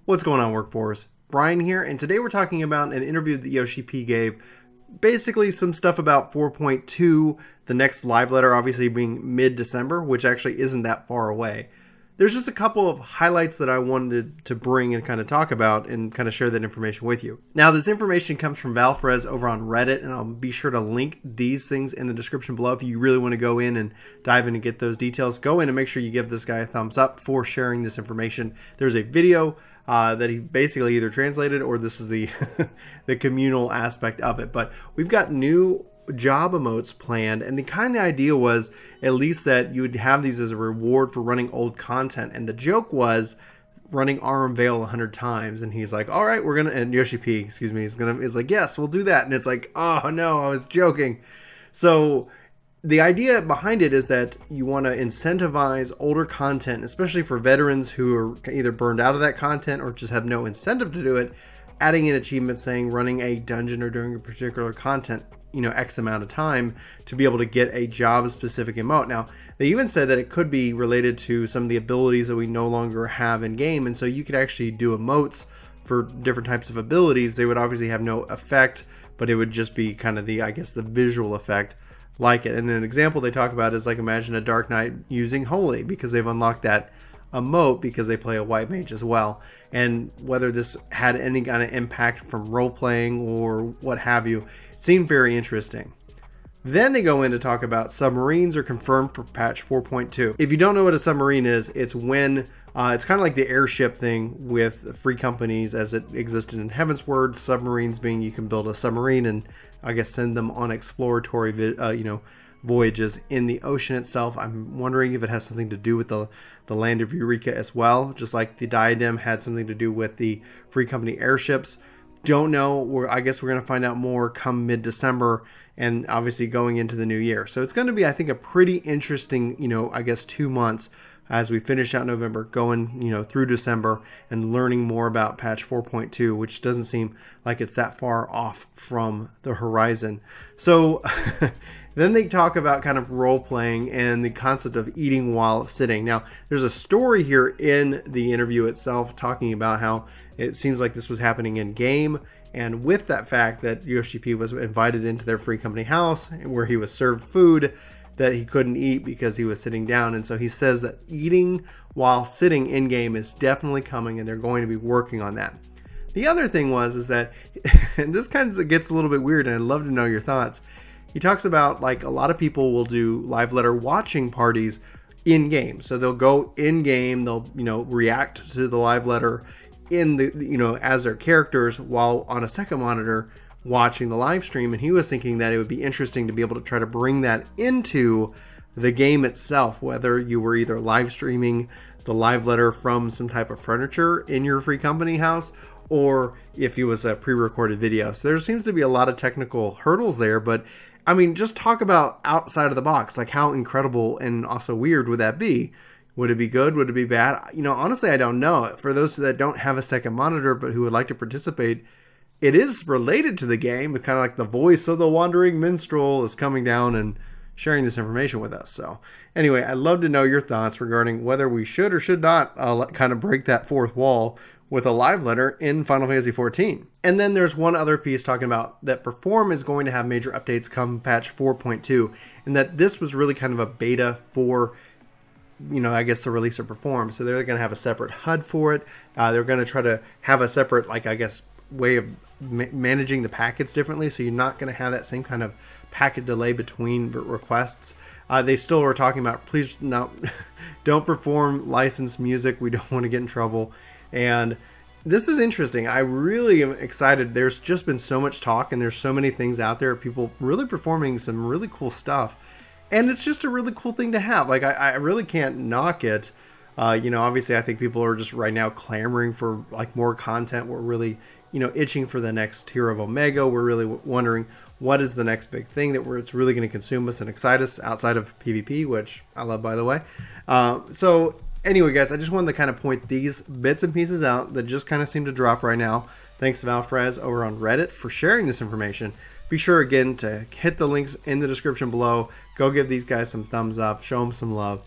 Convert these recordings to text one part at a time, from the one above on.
What's going on, Workforce? Brian here, and today we're talking about an interview that yoshi-p gave. Basically some stuff about 4.2, the next live letter obviously being mid-December, which actually isn't that far away. There's just a couple of highlights that I wanted to bring and kind of talk about and kind of share that information with you. Now, this information comes from FFXIV over on Reddit, and I'll be sure to link these things in the description below. If you really want to go in and dive in and get those details, go in and make sure you give this guy a thumbs up for sharing this information. There's a video that he basically either translated, or this is the the communal aspect of it. But we've got new job emotes planned, and the kind of idea was at least that you would have these as a reward for running old content. And the joke was running arm veil 100 times, and he's like, all right, we're gonna, and yoshi-p, excuse me, is like, yes, we'll do that. And it's like, oh no, I was joking. So the idea behind it is that you want to incentivize older content, especially for veterans who are either burned out of that content or just have no incentive to do it, adding in achievements saying running a dungeon or doing a particular content, you know, X amount of time to be able to get a job specific emote. Now, they even said that it could be related to some of the abilities that we no longer have in game. And so you could actually do emotes for different types of abilities. They would obviously have no effect, but it would just be kind of the, I guess, the visual effect like it. And an example they talk about is like, imagine a Dark Knight using Holy, because they've unlocked that emote because they play a white mage as well. And whether this had any kind of impact from role playing or what have you, it seemed very interesting. Then they go in to talk about submarines are confirmed for patch 4.2. If you don't know what a submarine is, it's when it's kind of like the airship thing with free companies as it existed in Heavensward. Submarines being you can build a submarine and I guess send them on exploratory voyages in the ocean itself. I'm wondering if it has something to do with the land of Eureka as well, just like the Diadem had something to do with the free company airships. Don't know. I guess we're going to find out more come mid-December and obviously going into the new year. So it's going to be, I think, a pretty interesting, I guess 2 months as we finish out November, going, through December and learning more about patch 4.2, which doesn't seem like it's that far off from the horizon. So then they talk about kind of role playing and the concept of eating while sitting. Now, there's a story here in the interview itself talking about how it seems like this was happening in game. And with that fact that yoshi-p was invited into their free company house where he was served food that he couldn't eat because he was sitting down. And so he says that eating while sitting in game is definitely coming, and they're going to be working on that. The other thing is that, and this kind of gets a little bit weird, and I'd love to know your thoughts. He talks about like a lot of people will do live letter watching parties in game. So they'll go in game, they'll, react to the live letter in the, as their characters while on a second monitor watching the live stream. And he was thinking that it would be interesting to be able to try to bring that into the game itself, whether you were either live streaming the live letter from some type of furniture in your free company house, or if it was a pre-recorded video. So there seems to be a lot of technical hurdles there, but I mean, just talk about outside of the box, like how incredible and also weird would that be? Would it be good? Would it be bad? Honestly, I don't know. For those that don't have a second monitor, but who would like to participate, it is related to the game. It's kind of like the voice of the wandering minstrel is coming down and sharing this information with us. So anyway, I'd love to know your thoughts regarding whether we should or should not kind of break that fourth wall with a live letter in Final Fantasy XIV. And then there's one other piece talking about that Preform is going to have major updates come patch 4.2, and that this was really kind of a beta for, I guess the release of Preform. So they're going to have a separate HUD for it. They're going to try to have a separate, way of managing the packets differently. So you're not going to have that same kind of packet delay between requests. They still are talking about, please don't perform licensed music. We don't want to get in trouble. And this is interesting. I really am excited. There's just been so much talk, and there's so many things out there, people really performing some really cool stuff. And it's just a really cool thing to have. Like, I really can't knock it. Obviously I think people are just right now clamoring for more content. We're really, itching for the next tier of Omega. We're really wondering what is the next big thing that it's really going to consume us and excite us outside of PvP, which I love, by the way. So anyway, guys, I just wanted to kind of point these bits and pieces out that just kind of seem to drop right now. Thanks to FFXIV over on Reddit for sharing this information. Be sure again to hit the links in the description below. Go give these guys some thumbs up, show them some love.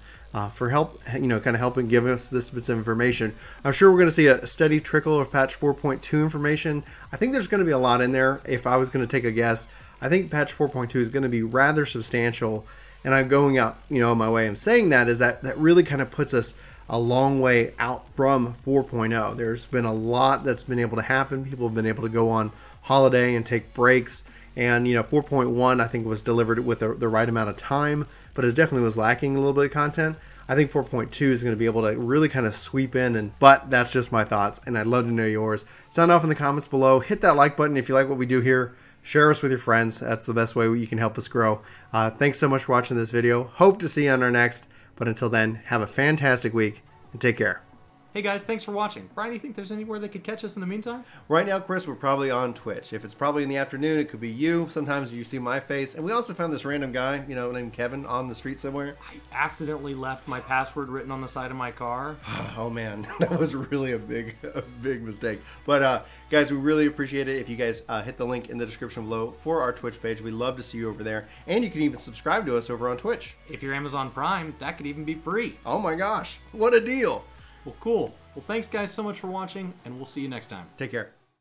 for help, kind of helping give us this bits of information. I'm sure we're going to see a steady trickle of patch 4.2 information. I think there's going to be a lot in there. If I was going to take a guess, I think patch 4.2 is going to be rather substantial. And I'm going out, my way of saying that is that really kind of puts us a long way out from 4.0. There's been a lot that's been able to happen. People have been able to go on holiday and take breaks. And 4.1 I think was delivered with the right amount of time, but it definitely was lacking a little bit of content. I think 4.2 is going to be able to really kind of sweep in, but that's just my thoughts, and I'd love to know yours. Sound off in the comments below. Hit that like button if you like what we do here. Share us with your friends. That's the best way you can help us grow. Thanks so much for watching this video. Hope to see you on our next, but until then, have a fantastic week and take care. Hey guys, thanks for watching. Brian, do you think there's anywhere they could catch us in the meantime? Right now, Chris, we're probably on Twitch. If it's probably in the afternoon, it could be you. Sometimes you see my face. And we also found this random guy, named Kevin on the street somewhere. I accidentally left my password written on the side of my car. Oh man, that was really a big mistake. But guys, we really appreciate it if you guys hit the link in the description below for our Twitch page. We'd love to see you over there. And you can even subscribe to us over on Twitch. If you're Amazon Prime, that could even be free. Oh my gosh, what a deal. Well, cool. Well, thanks guys so much for watching, and we'll see you next time. Take care.